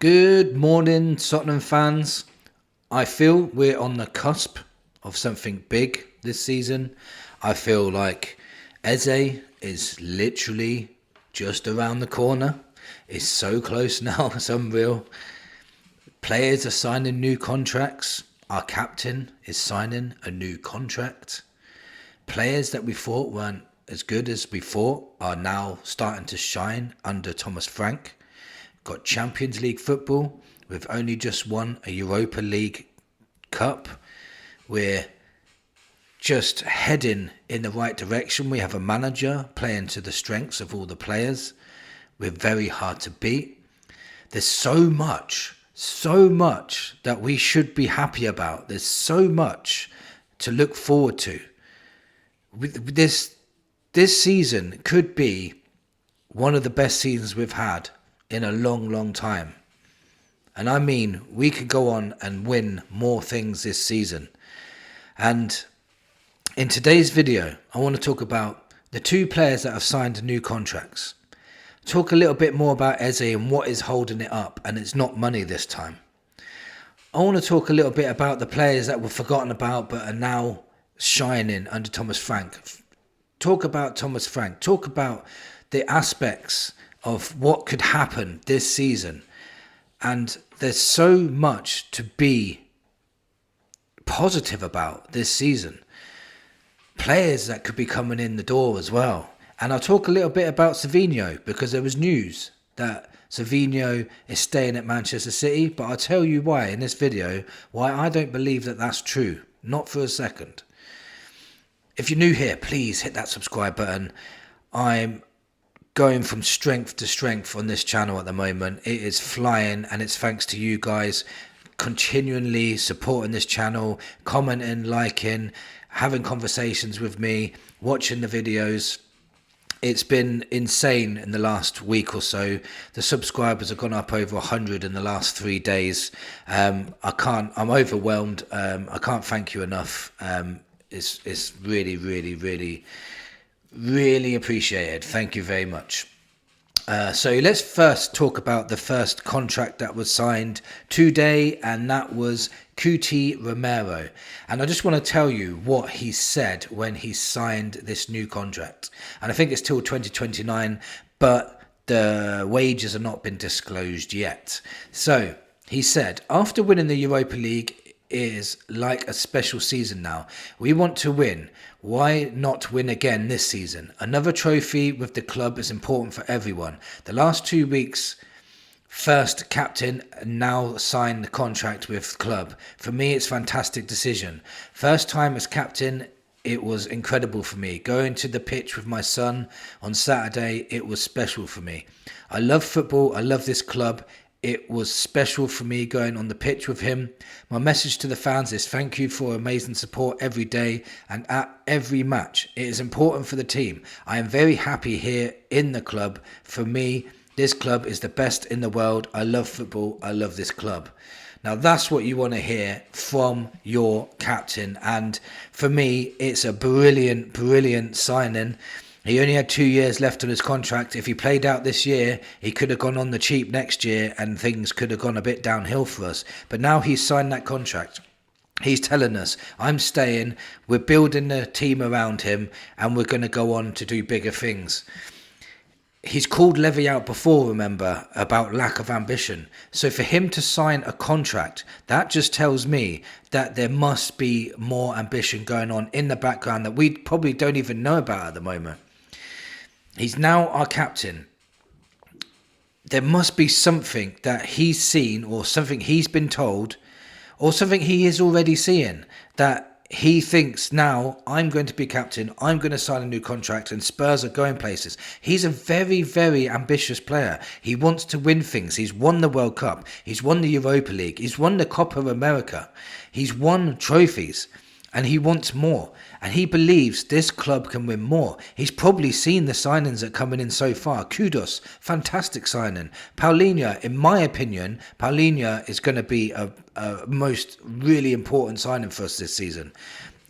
Good morning, Tottenham fans. I feel we're on the cusp of something big this season. I feel like Eze is literally just around the corner. It's so close now, it's unreal. Players are signing new contracts. Our captain is signing a new contract. Players that we thought weren't as good as we thought are now starting to shine under Thomas Frank. Got Champions League football. We've only just won a Europa League Cup. We're just heading in the right direction. We have a manager playing to the strengths of all the players. We're very hard to beat. There's so much that we should be happy about. There's so much to look forward to. This season could be one of the best seasons we've had in a long time. And I mean, we could go on and win more things this season. And in today's video, I want to talk about the two players that have signed new contracts. Talk a little bit more about Eze and what is holding it up, and it's not money this time. I want to talk a little bit about the players that were forgotten about but are now shining under Thomas Frank. Talk about Thomas Frank. Talk about the aspects of what could happen this season. And there's so much to be positive about this season. Players that could be coming in the door as well. And I'll talk a little bit about Savinho, because there was news that Savinho is staying at Manchester City. But I'll tell you why in this video, why I don't believe that that's true. Not for a second. If you're new here, please hit that subscribe button. I'm going from strength to strength on this channel at the moment. It is flying, and it's thanks to you guys continually supporting this channel, commenting, liking, having conversations with me, watching the videos. It's been insane in the last week or so. The subscribers have gone up over 100 in the last 3 days. I'm overwhelmed. I can't thank you enough. It's really appreciated. Thank you very much. So let's first talk about the first contract that was signed today, and that was Romero. And I just want to tell you what he said when he signed this new contract. And I think it's till 2029, but the wages have not been disclosed yet. So he said, after winning the Europa League is like a special season now. We want to win. Why not win again this season? Another trophy with the club is important for everyone. The last 2 weeks, first captain, now signed the contract with the club. For me, it's a fantastic decision. First time as captain, it was incredible for me. Going to the pitch with my son on Saturday, it was special for me. I love football. I love this club. It was special for me going on the pitch with him. My message to the fans is thank you for amazing support every day and at every match. It is important for the team. I am very happy here in the club. For me, this club is the best in the world. I love football. I love this club. Now, that's what you want to hear from your captain. And for me, it's a brilliant signing. He only had 2 years left on his contract. If he played out this year, he could have gone on the cheap next year and things could have gone a bit downhill for us. But now he's signed that contract. He's telling us, I'm staying, we're building the team around him, and we're going to go on to do bigger things. He's called Levy out before, remember, about lack of ambition. So for him to sign a contract, that just tells me that there must be more ambition going on in the background that we probably don't even know about at the moment. He's now our captain. There must be something that he's seen, or something he's been told, or something he is already seeing, that he thinks now, I'm going to be captain, I'm going to sign a new contract, and Spurs are going places. He's a very ambitious player. He wants to win things. He's won the World Cup. He's won the Europa League. He's won the Copa America. He's won trophies. And he wants more. And he believes this club can win more. He's probably seen the signings that are coming in so far. Kudos, fantastic signing. Paulinho, in my opinion, Paulinho is going to be a most really important signing for us this season.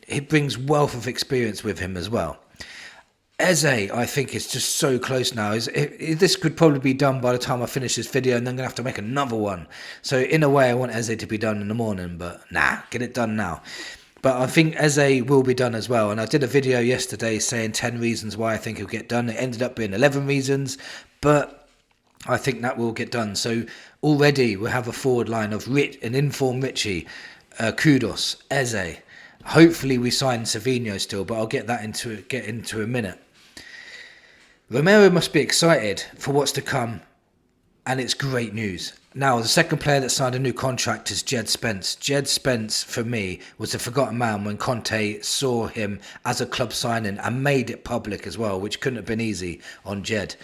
He brings wealth of experience with him as well. Eze, I think it's just so close now. This could probably be done by the time I finish this video, and then I'm going to have to make another one. So in a way, I want Eze to be done in the morning, but nah, get it done now. But I think Eze will be done as well. And I did a video yesterday saying 10 reasons why I think he'll get done. It ended up being 11 reasons, but I think that will get done. So already we have a forward line of an informed Richie, Kudos, Eze. Hopefully we sign Savinho still, but I'll get into a minute. Romero must be excited for what's to come, and it's great news. Now, the second player that signed a new contract is Eze Spence. Eze Spence, for me, was a forgotten man when Conte saw him as a club signing and made it public as well, which couldn't have been easy on Eze.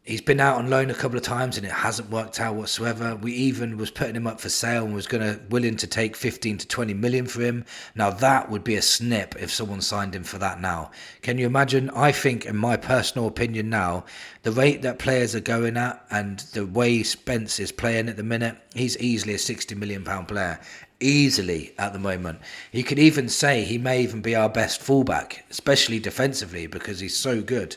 He's been out on loan a couple of times and it hasn't worked out whatsoever. We even was putting him up for sale and was willing to take 15 to 20 million for him. Now that would be a snip if someone signed him for that now. Can you imagine? I think, in my personal opinion now, the rate that players are going at and the way Spence is playing at the minute, he's easily a £60 million player. Easily at the moment. You could even say he may even be our best fullback, especially defensively, because he's so good.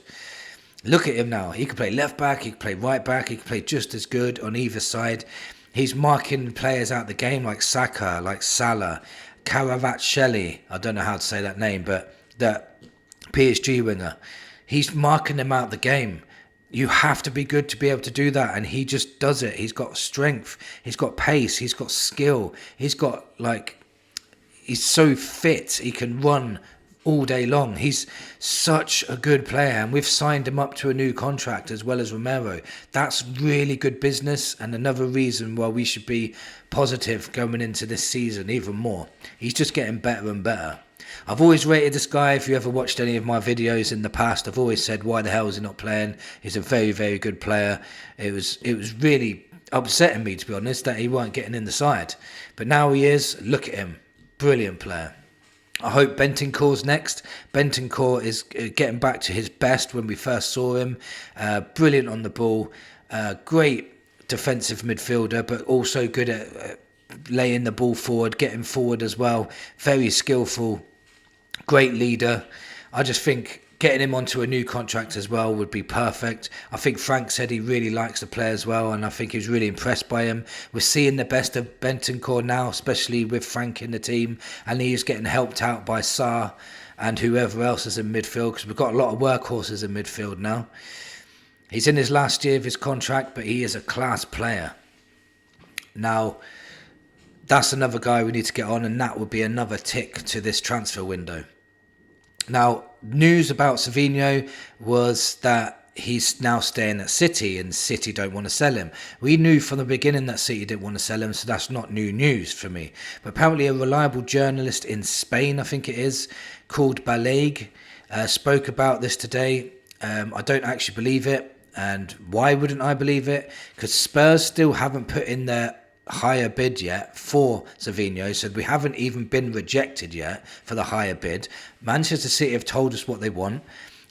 Look at him now. He can play left back, he can play right back, he can play just as good on either side. He's marking players out the game like Saka, like Salah, Kvaratskhelia. I don't know how to say that name, but that PSG winger. He's marking them out the game. You have to be good to be able to do that, and he just does it. He's got strength, he's got pace, he's got skill, he's so fit, he can run all day long. He's such a good player, and we've signed him up to a new contract as well as Romero. That's really good business, and another reason why we should be positive going into this season even more. He's just getting better and better. I've always rated this guy. If you ever watched any of my videos in the past, I've always said, why the hell is he not playing? He's a very, very good player. It was really upsetting me, to be honest, that he weren't getting in the side. But now he is. Look at him. Brilliant player. I hope Bentancur's next. Bentancur is getting back to his best when we first saw him. Brilliant on the ball. Great defensive midfielder, but also good at laying the ball forward, getting forward as well. Very skillful. Great leader. I just think getting him onto a new contract as well would be perfect. I think Frank said he really likes the player as well, and I think he was really impressed by him. We're seeing the best of Bentancur now, especially with Frank in the team, and he is getting helped out by Sarr and whoever else is in midfield, because we've got a lot of workhorses in midfield now. He's in his last year of his contract, but he is a class player. Now, that's another guy we need to get on, and that would be another tick to this transfer window. Now, news about Savinho was that he's now staying at City, and City don't want to sell him. We knew from the beginning that City didn't want to sell him, so that's not new news for me. But apparently a reliable journalist in Spain, I think it is, called Balague, spoke about this today. I don't actually believe it. And why wouldn't I believe it? Because Spurs still haven't put in their higher bid yet for Savinho, so we haven't even been rejected yet for the higher bid. Manchester City have told us what they want,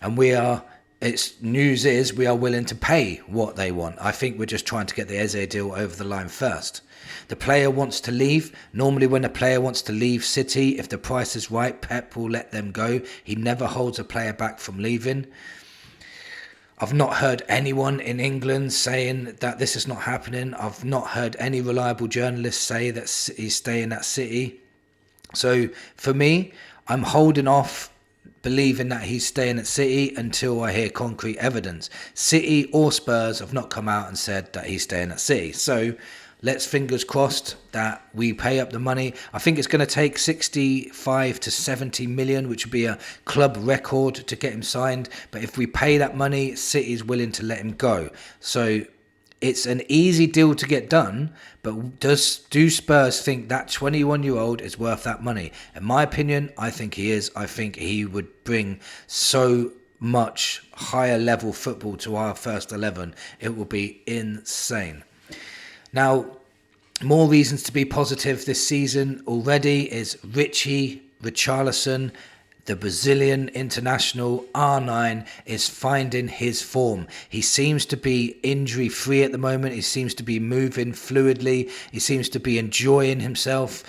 and we are willing to pay what they want. I think we're just trying to get the Eze deal over the line first. The player wants to leave. Normally when a player wants to leave City, if the price is right, Pep will let them go. He never holds a player back from leaving. I've not heard anyone in England saying that this is not happening. I've not heard any reliable journalist say that he's staying at City. So for me, I'm holding off believing that he's staying at City until I hear concrete evidence. City or Spurs have not come out and said that he's staying at City. So let's fingers crossed that we pay up the money. I think it's going to take 65 to 70 million, which would be a club record to get him signed. But if we pay that money, City's willing to let him go. So it's an easy deal to get done, but do Spurs think that 21-year-old is worth that money? In my opinion, I think he is. I think he would bring so much higher level football to our first 11. It will be insane. Now, more reasons to be positive this season already is Richarlison, the Brazilian international R9, is finding his form. He seems to be injury free at the moment. He seems to be moving fluidly. He seems to be enjoying himself.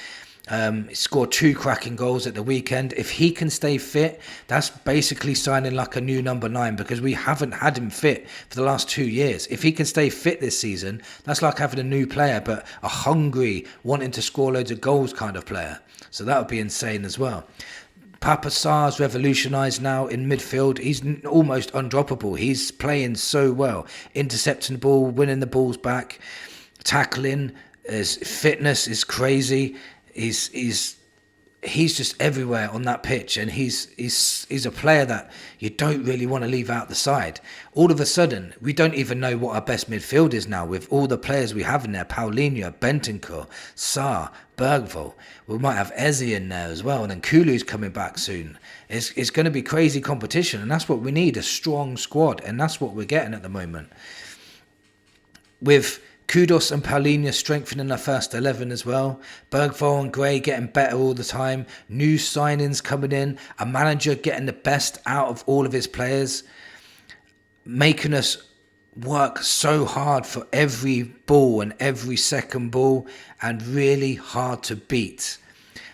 He scored 2 cracking goals at the weekend. If he can stay fit, that's basically signing like a new number 9, because we haven't had him fit for the last 2 years. If he can stay fit this season, that's like having a new player, but a hungry, wanting to score loads of goals kind of player. So that would be insane as well. Papa Sarr's revolutionised now in midfield. He's almost undroppable. He's playing so well. Intercepting the ball, winning the balls back, tackling. His fitness is crazy. He's just everywhere on that pitch, and he's a player that you don't really want to leave out the side. All of a sudden, we don't even know what our best midfield is now with all the players we have in there: Paulinho, Bentancur, Sarr, Bergvall. We might have Eze in there as well, and then Kulu's coming back soon. It's going to be crazy competition, and that's what we need, a strong squad, and that's what we're getting at the moment. With Kudus and Paulinho strengthening our first 11 as well. Bergvall and Gray getting better all the time. New signings coming in. A manager getting the best out of all of his players. Making us work so hard for every ball and every second ball, and really hard to beat.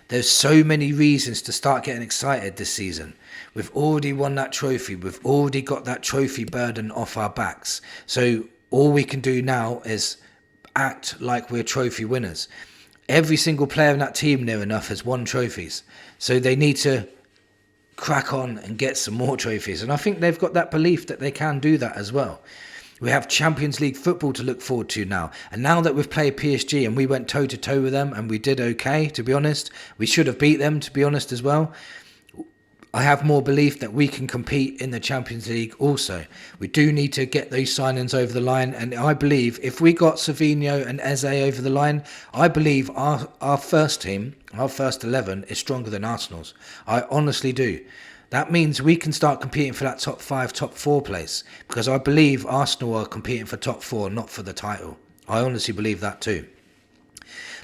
There's so many reasons to start getting excited this season. We've already won that trophy. We've already got that trophy burden off our backs. So all we can do now is act like we're trophy winners. Every single player in that team near enough has won trophies, so they need to crack on and get some more trophies, and I think they've got that belief that they can do that as well. We have Champions League football to look forward to now, and now that we've played PSG and we went toe to toe with them and we did okay, to be honest, we should have beat them, to be honest, as well. I have more belief that we can compete in the Champions League also. We do need to get those signings over the line, and I believe if we got Savinho and Eze over the line, I believe our first team, our first 11 is stronger than Arsenal's. I honestly do. That means we can start competing for that top 5, top 4 place, because I believe Arsenal are competing for top 4, not for the title. I honestly believe that too.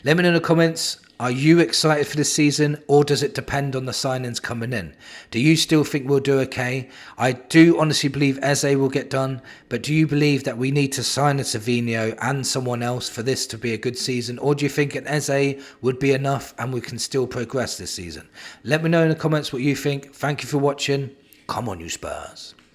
Let me know in the comments, are you excited for this season, or does it depend on the signings coming in? Do you still think we'll do okay? I do honestly believe Eze will get done, but do you believe that we need to sign a Savinho and someone else for this to be a good season, or do you think an Eze would be enough and we can still progress this season? Let me know in the comments what you think. Thank you for watching. Come on, you Spurs.